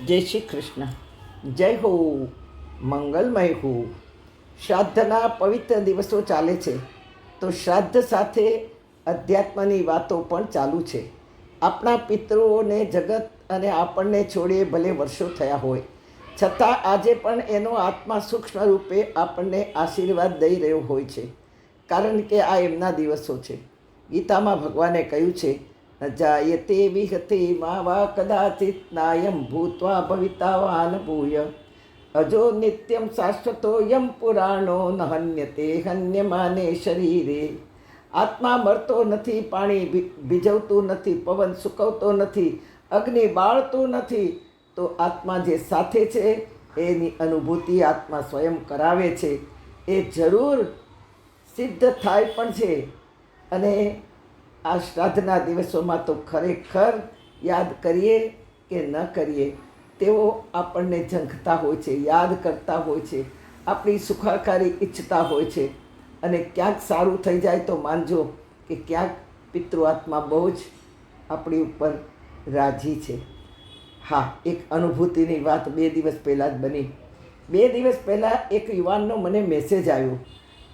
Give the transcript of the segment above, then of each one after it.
જય શ્રી કૃષ્ણ. જય હો, મંગલમય હો. શ્રાદ્ધના પવિત્ર દિવસો ચાલે છે, તો શ્રાદ્ધ સાથે અધ્યાત્મની વાતો પણ ચાલુ છે. આપણા પિતૃઓને જગત અને આપણને છોડીએ ભલે વર્ષો થયા હોય, છતાં આજે પણ એનો આત્મા સૂક્ષ્મ રૂપે આપણને આશીર્વાદ દઈ રહ્યો હોય છે, કારણ કે આ એમના દિવસો છે. ગીતામાં ભગવાને કહ્યું છે, જાયતે વિહતે મા વા કદાચિત નાયમ ભૂત્વા ભવિતાવાન ભૂય અજો નિત્યમ શાશ્વતો યમ પુરાણો ન હન્યતે હન્યમાને શરીરે. આત્મા મરતો નથી, પાણી ભીજવતું નથી, પવન સૂકવતો નથી, અગ્નિ બાળતું નથી, તો આત્મા જે સાથે છે એની અનુભૂતિ આત્મા સ્વયં કરાવે છે. એ જરૂર સિદ્ધ થાય પણ છે. અને આ શ્રાદ્ધના દિવસોમાં તો ખરેખર યાદ કરીએ કે ન કરીએ, તેઓ આપણને ઝંખતા હોય છે, યાદ કરતા હોય છે, આપણી સુખાકારી ઈચ્છતા હોય છે. અને ક્યાંક સારું થઈ જાય તો માનજો કે ક્યાંક પિતૃઆત્મા બહુ જ આપણી ઉપર રાજી છે. હા, એક અનુભૂતિની વાત 2 દિવસ પહેલાં જ બની. 2 દિવસ પહેલાં એક યુવાનનો મને મેસેજ આવ્યો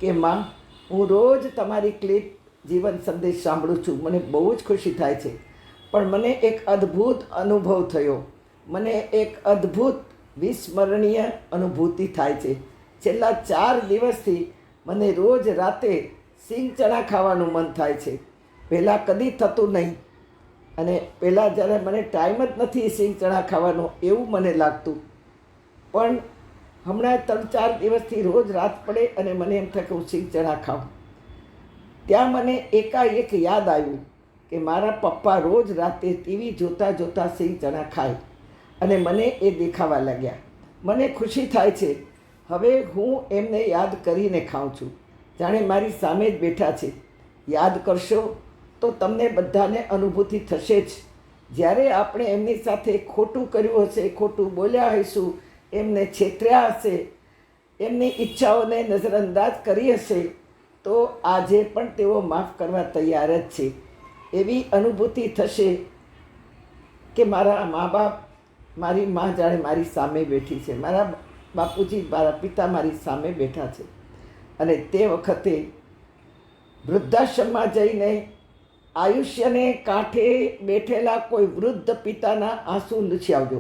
કે માં, હું રોજ તમારી ક્લિપ જીવન સંદેશ સાંભળું છું, મને બહુ જ ખુશી થાય છે, પણ મને એક અદ્ભુત અનુભવ થયો, મને એક અદ્ભુત વિસ્મરણીય અનુભૂતિ થાય છે. છેલ્લા 4 દિવસથી મને રોજ રાતે સિંગ ચણા ખાવાનું મન થાય છે. પહેલાં કદી થતું નહીં, અને પહેલાં જ્યારે મને ટાઈમ જ નથી સિંગ ચણા ખાવાનો એવું મને લાગતું, પણ હમણાં 3-4 દિવસથી રોજ રાત પડે અને મને એમ થાય કે હું સિંગ ચણા ખાઉં. ત્યાં મને એકાએક યાદ આવ્યું કે મારા પપ્પા રોજ રાતે ટીવી જોતાં જોતાં સિંગ ચણા ખાય, અને મને એ દેખાવા લાગ્યા. મને ખુશી થાય છે, હવે હું એમને યાદ કરીને ખાઉં છું, જાણે મારી સામે જ બેઠા છે. યાદ કરશો તો તમને બધાને અનુભૂતિ થશે જ. જ્યારે આપણે એમની સાથે ખોટું કર્યું હશે, ખોટું બોલ્યા હશું, એમને છેતર્યા હશે, એમની ઈચ્છાઓને નજરઅંદાજ કરી હશે, તો આજે પણ તેઓ માફ કરવા તૈયાર જ છે. એવી અનુભૂતિ થશે કે મારા મા બાપ, મારી મા જાણે મારી સામે બેઠી છે, મારા બાપુજી, મારા પિતા મારી સામે બેઠા છે. અને તે વખતે વૃદ્ધાશ્રમમાં જઈને આયુષ્યને કાંઠે બેઠેલા કોઈ વૃદ્ધ પિતાના આંસુ લૂછી આવજો.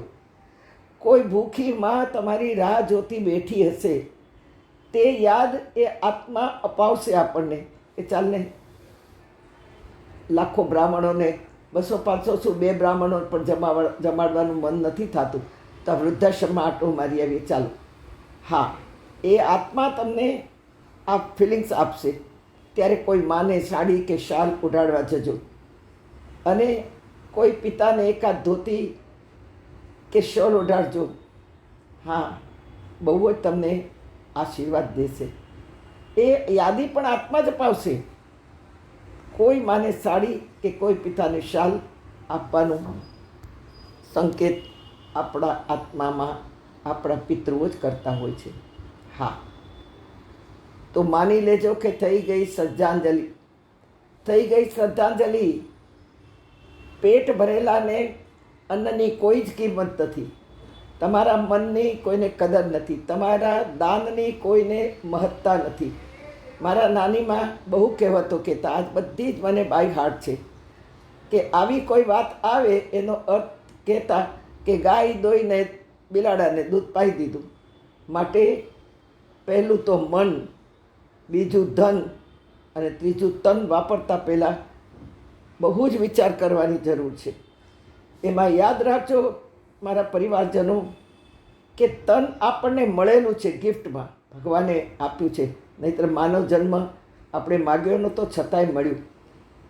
કોઈ ભૂખી મા તમારી રાહ જોતી બેઠી હશે, તે યાદ એ આત્મા અપાવશે આપણને કે ચાલને, લાખો બ્રાહ્મણોને 200-500 શું 2 બ્રાહ્મણો પણ જમાડવાનું મન નથી થતું, તો વૃદ્ધાશ્રમમાં આટો મારી આવીએ, ચાલો. હા, એ આત્મા તમને આ ફિલિંગ્સ આપશે. ત્યારે કોઈ માને સાડી કે શાલ ઉડાડવા જજો, અને કોઈ પિતાને એકાદ ધોતી કે શોલ ઉડાડજો. હા, બહુ જ તમને આશીર્વાદ દેશે. એ યાદી પણ આત્મા જ અપાવશે. કોઈ માને સાડી કે કોઈ પિતાને શાલ આપવાનું સંકેત આપણા આત્મામાં આપણા પિતૃઓ જ કરતા હોય છે. હા, તો માની લેજો કે થઈ ગઈ શ્રદ્ધાંજલિ, થઈ ગઈ શ્રદ્ધાંજલિ. પેટ ભરેલાને અન્નની કોઈ જ કિંમત નથી, તમારા મનની કોઈને કદર નથી, તમારા દાનની કોઈને મહત્તા નથી. મારા નાનીમાં બહુ કહેવતો કહેતા, આજ બધી જ મને બાય હાર્ટ છે, કે આવી કોઈ વાત આવે એનો અર્થ કહેતા કે ગાય દોઈને બિલાડાને દૂધ પાઈ દીધું. માટે પહેલું તો મન, બીજું ધન, અને ત્રીજું તન વાપરતા પહેલાં બહુ જ વિચાર કરવાની જરૂર છે. એમાં યાદ રાખજો મારા પરિવારજનો, કે તન આપણને મળેલું છે, ગિફ્ટમાં ભગવાને આપ્યું છે, નહીંતર માનવ જન્મ આપણે માગ્યો નહોતો છતાંય મળ્યું.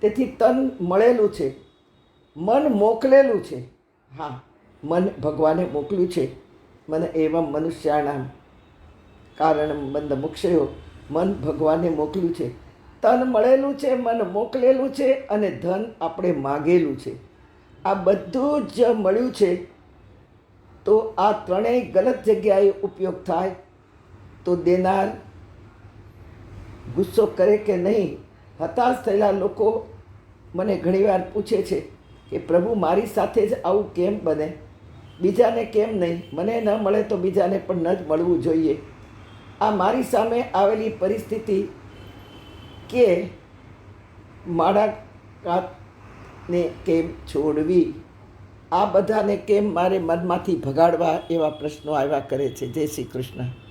તેથી તન મળેલું છે, મન મોકલેલું છે. હા, મન ભગવાને મોકલ્યું છે. મન એવમ મનુષ્યાણામ કારણમ બંધ મુક્ષયો, મન ભગવાને મોકલ્યું છે. તન મળેલું છે, મન મોકલેલું છે, અને ધન આપણે માગેલું છે. આ બધું જ મળ્યું છે. તો આ ત્રણેય ગલત જગ્યાએ ઉપયોગ થાય તો દેનાર ગુસ્સો કરે કે નહીં. હતાશ થયેલા લોકો મને ઘણીવાર પૂછે છે કે પ્રભુ મારી સાથે જ આવું કેમ બને? બીજાને કેમ નહીં, મને ન મળે તો બીજાને પણ ન જ મળવું જોઈએ. આ મારી સામે આવેલી પરિસ્થિતિ કે માળાકાતને કેમ છોડવી, આ બધાને કેમ મારે મનમાંથી ભગાડવા, એવા પ્રશ્નો આવ્યા કરે છે. જય શ્રી કૃષ્ણ.